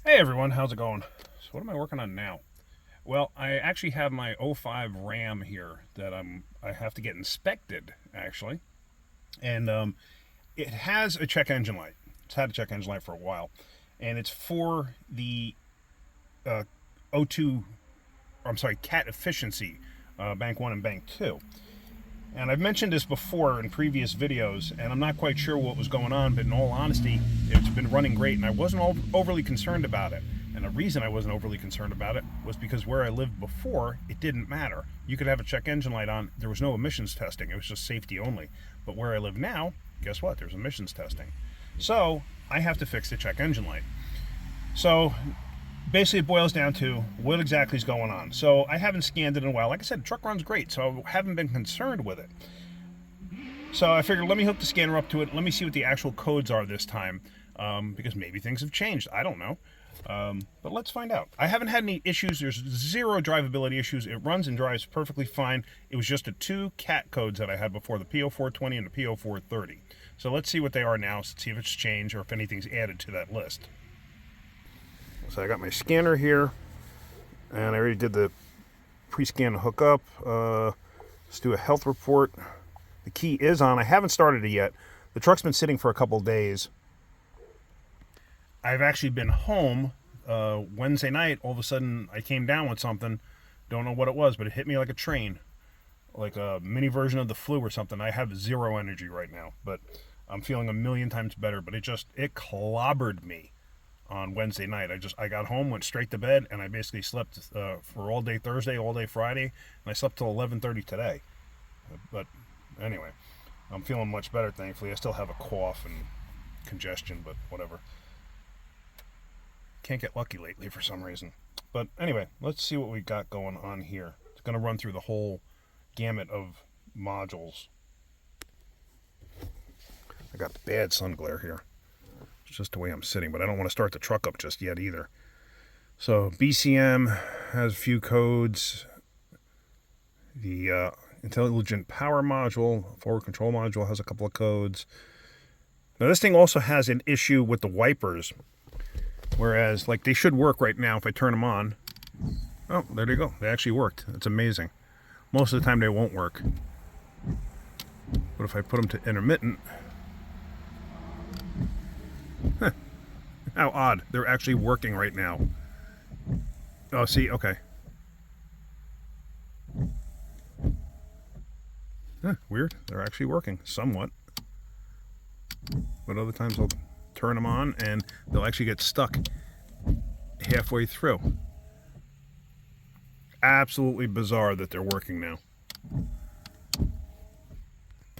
Hey everyone, how's it going? So what am I working on now? Well, I actually have my '05 Ram here that I have to get inspected actually, and it has a check engine light. It's had a check engine light for a while, and it's for the uh, O2. I'm sorry, cat efficiency, bank one and bank two. And I've mentioned this before in previous videos, and I'm not quite sure what was going on, but in all honesty, it's been running great, and I wasn't overly concerned about it. And the reason I wasn't overly concerned about it was because where I lived before, it didn't matter. You could have a check engine light on, there was no emissions testing, it was just safety only. But where I live now, guess what? There's emissions testing. So I have to fix the check engine light. So basically it boils down to what exactly is going on. So I haven't scanned it in a while. Like I said, the truck runs great, so I haven't been concerned with it. So I figured, let me hook the scanner up to it. Let me see what the actual codes are this time, because maybe things have changed. I don't know. But let's find out. I haven't had any issues. There's zero drivability issues. It runs and drives perfectly fine. It was just the two cat codes that I had before, the P0420 and the P0430. So let's see what they are now, see if it's changed or if anything's added to that list. So I got my scanner here, and I already did the pre-scan hookup. Let's do a health report. The key is on. I haven't started it yet. The truck's been sitting for a couple days. I've actually been home Wednesday night. All of a sudden, I came down with something. Don't know what it was, but it hit me like a train, like a mini version of the flu or something. I have zero energy right now, but I'm feeling a million times better. But it clobbered me on Wednesday night. I got home, went straight to bed, and I basically slept for all day Thursday, all day Friday, and I slept till 11:30 today. But anyway, I'm feeling much better, thankfully. I still have a cough and congestion, but whatever. Can't get lucky lately for some reason. But anyway, let's see what we got going on here. It's going to run through the whole gamut of modules. I got bad sun glare here. It's just the way I'm sitting, but I don't want to start the truck up just yet either. So BCM has a few codes. The intelligent power module, forward control module, has a couple of codes. Now this thing also has an issue with the wipers, whereas like they should work right now if I turn them on. Oh, there they go. They actually worked. It's amazing. Most of the time they won't work, but if I put them to intermittent, how odd. They're actually working right now. Oh, see, okay. Weird. They're actually working somewhat. But other times I'll turn them on and they'll actually get stuck halfway through. Absolutely bizarre that they're working now.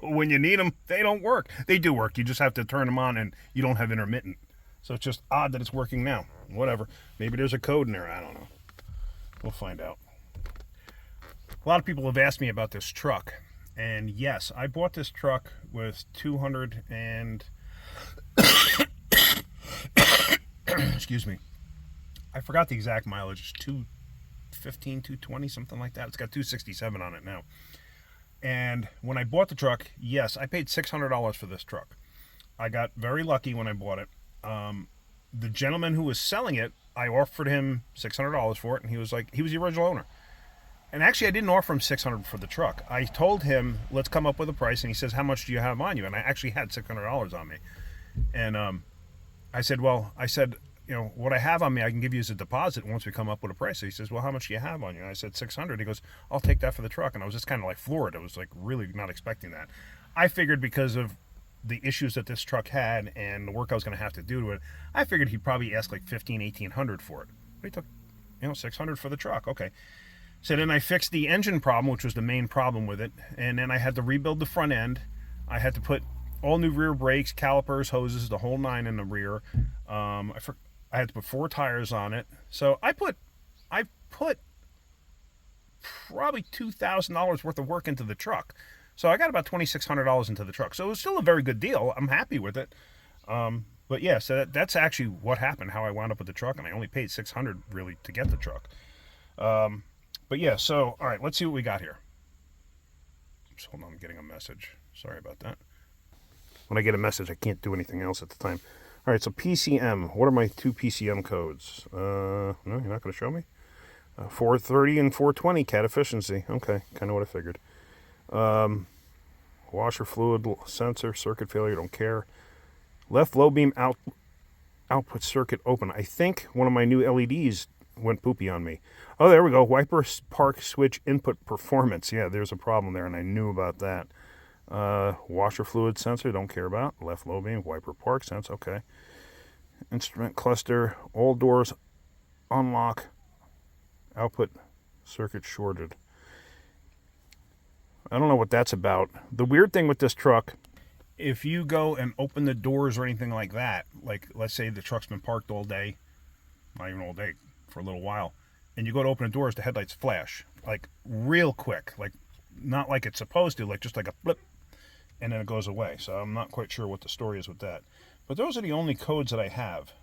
But when you need them, they don't work. They do work. You just have to turn them on and you don't have intermittent. So it's just odd that it's working now. Whatever. Maybe there's a code in there. I don't know. We'll find out. A lot of people have asked me about this truck. And yes, I bought this truck with 200 and... excuse me. I forgot the exact mileage. It's 215, 220, something like that. It's got 267 on it now. And when I bought the truck, yes, I paid $600 for this truck. I got very lucky when I bought it. The gentleman who was selling it, I offered him $600 for it, and he was the original owner. And actually, I didn't offer him $600 for the truck. I told him, let's come up with a price, and he says, how much do you have on you? And I actually had $600 on me. And I said, you know, what I have on me, I can give you as a deposit once we come up with a price. So he says, well, how much do you have on you? And I said, $600. He goes, I'll take that for the truck. And I was just kind of like floored. I was like really not expecting that. I figured because of the issues that this truck had and the work I was going to have to do to it, I figured he'd probably ask like $1,500, $1,800 for it. But he took, you know, $600 for the truck. Okay. So then I fixed the engine problem, which was the main problem with it. And then I had to rebuild the front end. I had to put all new rear brakes, calipers, hoses, the whole nine in the rear. I had to put 4 tires on it. So I put probably $2,000 worth of work into the truck. So I got about $2,600 into the truck. So it was still a very good deal. I'm happy with it. But yeah, so that's actually what happened, how I wound up with the truck. And I only paid $600 really to get the truck. But yeah, so, all right, let's see what we got here. Just hold on, I'm getting a message. Sorry about that. When I get a message, I can't do anything else at the time. All right, so PCM. What are my two PCM codes? No, you're not going to show me? 430 and 420 cat efficiency. Okay, kind of what I figured. Washer fluid sensor, circuit failure, don't care. Left low beam output circuit open. I think one of my new LEDs went poopy on me. Oh, there we go. Wiper park switch input performance. Yeah, there's a problem there, and I knew about that. Washer fluid sensor, don't care about. Left low beam, wiper park sense, okay. Instrument cluster, all doors unlock, output circuit shorted. I don't know what that's about. The weird thing with this truck, if you go and open the doors or anything like that, like let's say the truck's been parked all day, not even all day, for a little while, and you go to open the doors, the headlights flash, like real quick, like not like it's supposed to, like just like a blip, and then it goes away. So I'm not quite sure what the story is with that. But those are the only codes that I have.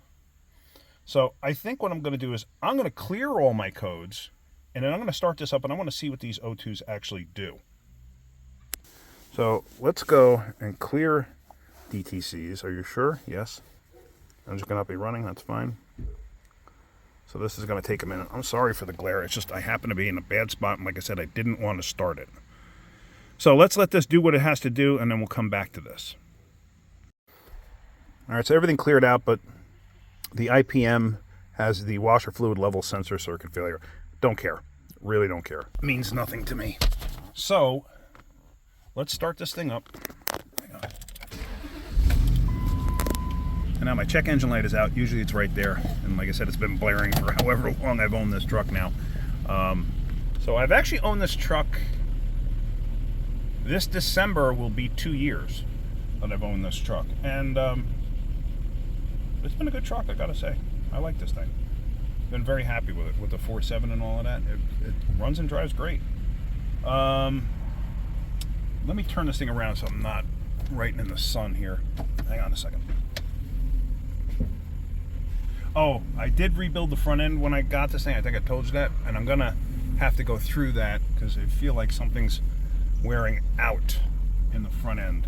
So I think what I'm going to do is I'm going to clear all my codes, and then I'm going to start this up, and I want to see what these O2s actually do. So let's go and clear DTCs. Are you sure? Yes. I'm just going to be running. That's fine. So this is going to take a minute. I'm sorry for the glare. It's just I happen to be in a bad spot, and like I said, I didn't want to start it. So let's let this do what it has to do, and then we'll come back to this. All right, so everything cleared out, but the IPM has the washer fluid level sensor circuit failure. Don't care. Really don't care. It means nothing to me. So let's start this thing up. Hang on. And now my check engine light is out. Usually it's right there. And like I said, it's been blaring for however long I've owned this truck now. So I've actually owned this truck. This December will be 2 years that I've owned this truck. And it's been a good truck, I gotta say. I like this thing. Been very happy with it, with the 4.7 and all of that. It runs and drives great. Let me turn this thing around so I'm not right in the sun here. Hang on a second. Oh, I did rebuild the front end when I got this thing. I think I told you that. And I'm gonna have to go through that because I feel like something's wearing out in the front end.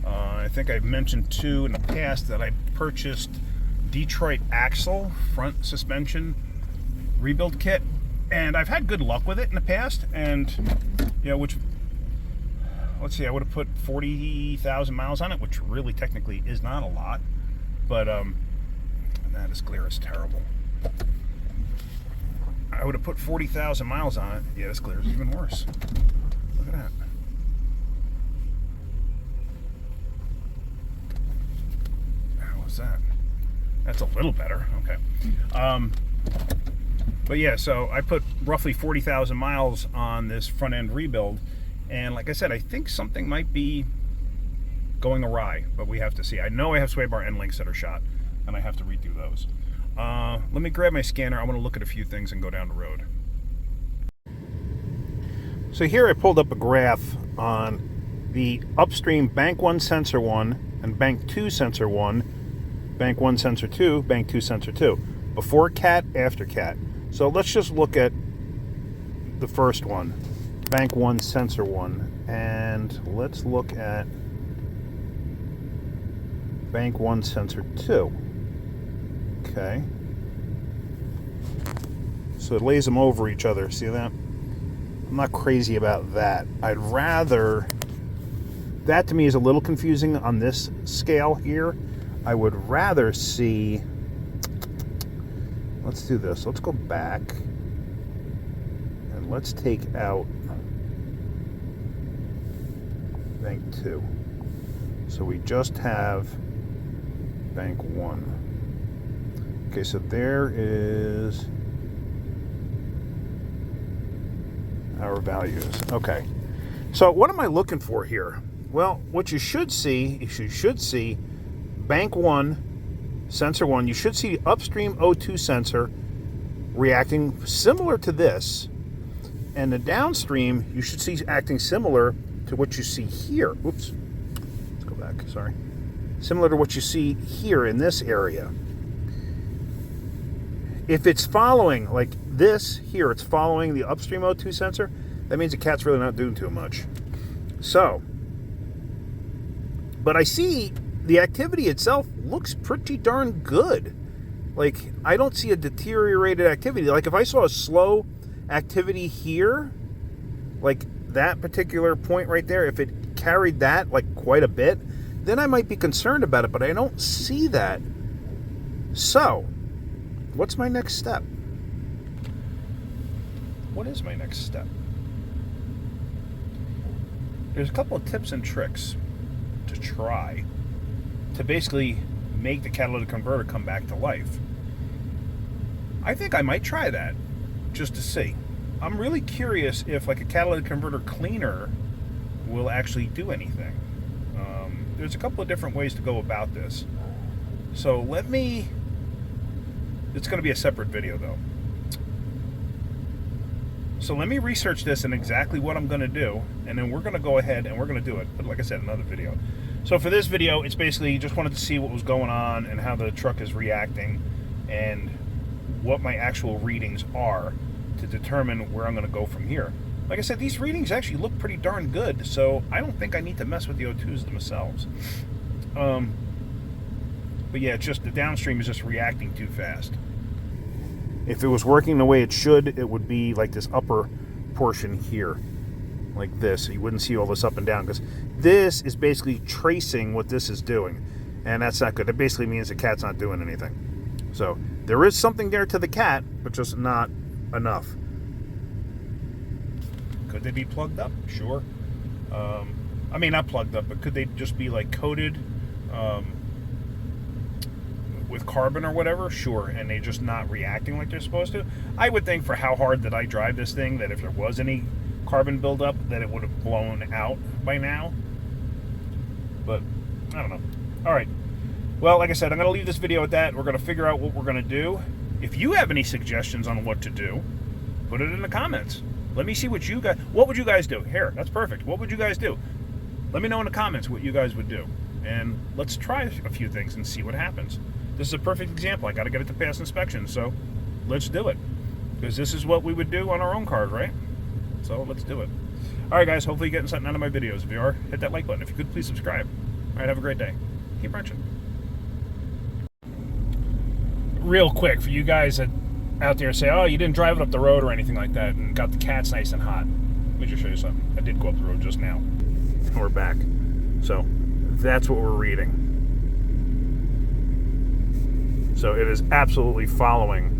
I think I've mentioned too in the past that I purchased Detroit axle front suspension rebuild kit, and I've had good luck with it in the past. And you know, which, let's see, I would have put 40,000 miles on it, which really technically is not a lot, but that is glare is terrible. I would have put 40,000 miles on it. Yeah, this glare is even worse. Look at that. How was that? That's a little better. Okay. But yeah, so I put roughly 40,000 miles on this front end rebuild, and like I said, I think something might be going awry, but we have to see. I know I have sway bar end links that are shot, and I have to redo those. Let me grab my scanner. I want to look at a few things and go down the road. So here I pulled up a graph on the upstream bank 1 sensor 1 and bank 2 sensor 1, bank 1 sensor 2, bank 2 sensor 2. Before cat, after cat. So let's just look at the first one, bank 1 sensor 1, and let's look at bank 1 sensor 2. Okay. So it lays them over each other. See that? I'm not crazy about that. I'd rather... That to me is a little confusing on this scale here. I would rather see... Let's do this. Let's go back. And let's take out bank 2. So we just have bank 1. Okay, so there is our values. Okay, so what am I looking for here? Well, what you should see, bank 1, sensor 1, you should see the upstream O2 sensor reacting similar to this, and the downstream you should see acting similar to what you see here. Oops, let's go back, sorry. Similar to what you see here in this area. If it's following, like this here, it's following the upstream O2 sensor, that means the cat's really not doing too much. So, but I see the activity itself looks pretty darn good. Like, I don't see a deteriorated activity. Like, if I saw a slow activity here, like that particular point right there, if it carried that like quite a bit, then I might be concerned about it, but I don't see that. So, what's my next step? What is my next step? There's a couple of tips and tricks to try to basically make the catalytic converter come back to life. I think I might try that just to see. I'm really curious if like a catalytic converter cleaner will actually do anything. There's a couple of different ways to go about this. So it's going to be a separate video though. So let me research this and exactly what I'm going to do, and then we're going to go ahead and we're going to do it. But like I said, another video. So for this video, it's basically just wanted to see what was going on and how the truck is reacting and what my actual readings are to determine where I'm going to go from here. Like I said, these readings actually look pretty darn good, so I don't think I need to mess with the O2s themselves. But yeah, it's just the downstream is just reacting too fast. If it was working the way it should, it would be like this upper portion here, like this. You wouldn't see all this up and down, because this is basically tracing what this is doing, and that's not good. It basically means the cat's not doing anything. So there is something there to the cat, but just not enough. Could they be plugged up? Sure. I mean, not plugged up, but could they just be like coated with carbon or whatever? Sure. And they're just not reacting like they're supposed to. I would think for how hard that I drive this thing, that if there was any carbon buildup, that it would have blown out by now. But I don't know. All right. Well, like I said, I'm going to leave this video at that. We're going to figure out what we're going to do. If you have any suggestions on what to do, put it in the comments. Let me see what you guys, what would you guys do? Here, that's perfect. What would you guys do? Let me know in the comments what you guys would do. And let's try a few things and see what happens. This is a perfect example. I got to get it to pass inspection, so let's do it. Because this is what we would do on our own cars, right? So let's do it. All right, guys, hopefully you're getting something out of my videos. If you are, hit that like button. If you could, please subscribe. All right, have a great day. Keep wrenching. Real quick, for you guys that out there say, oh, you didn't drive it up the road or anything like that and got the cats nice and hot. Let me just show you something. I did go up the road just now. And we're back. So that's what we're reading. So it is absolutely following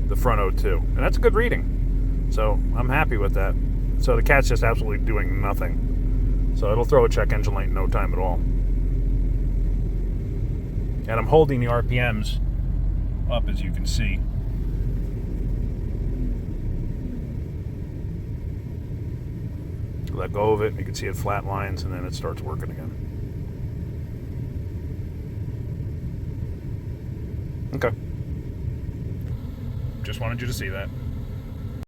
the front O2. And that's a good reading. So I'm happy with that. So the cat's just absolutely doing nothing. So it'll throw a check engine light in no time at all. And I'm holding the RPMs up, as you can see. Let go of it, and you can see it flat lines, and then it starts working again. Okay. Just wanted you to see that.